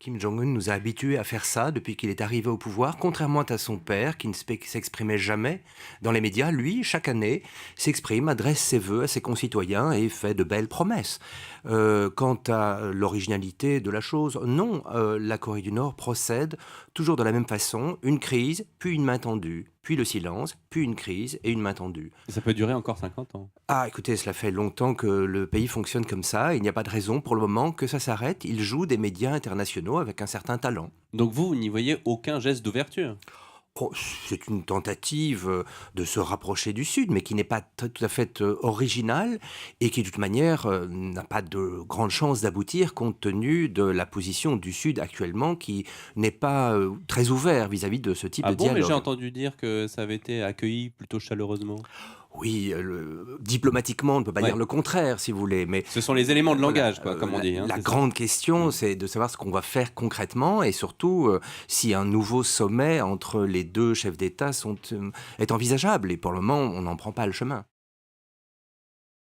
Kim Jong-un nous a habitués à faire ça depuis qu'il est arrivé au pouvoir, contrairement à son père qui ne s'exprimait jamais dans les médias. Lui, chaque année, s'exprime, adresse ses vœux à ses concitoyens et fait de belles promesses. Quant à l'originalité de la chose, non, la Corée du Nord procède toujours de la même façon, une crise, puis une main tendue, puis le silence, puis une crise et une main tendue. Et ça peut durer encore 50 ans. Ah, écoutez, cela fait longtemps que le pays fonctionne comme ça. Il n'y a pas de raison pour le moment que ça s'arrête. Il joue des médias internationaux avec un certain talent. Donc vous n'y voyez aucun geste d'ouverture? Oh, c'est une tentative de se rapprocher du Sud, mais qui n'est pas tout à fait originale et qui, de toute manière, n'a pas de grande chance d'aboutir compte tenu de la position du Sud actuellement qui n'est pas très ouvert vis-à-vis de ce type Ah de bon? Mais j'ai dialogue. entendu dire que ça avait été accueilli plutôt chaleureusement. Oui, diplomatiquement, on ne peut pas dire Ouais, le contraire, si vous voulez, mais ce sont les éléments de voilà, langage quoi, comme on la dit, hein, la c'est ça? grande question, Mmh. c'est de savoir ce qu'on va faire concrètement et surtout, si un nouveau sommet entre les 2 chefs d'État est envisageable et pour le moment, on n'en prend pas le chemin.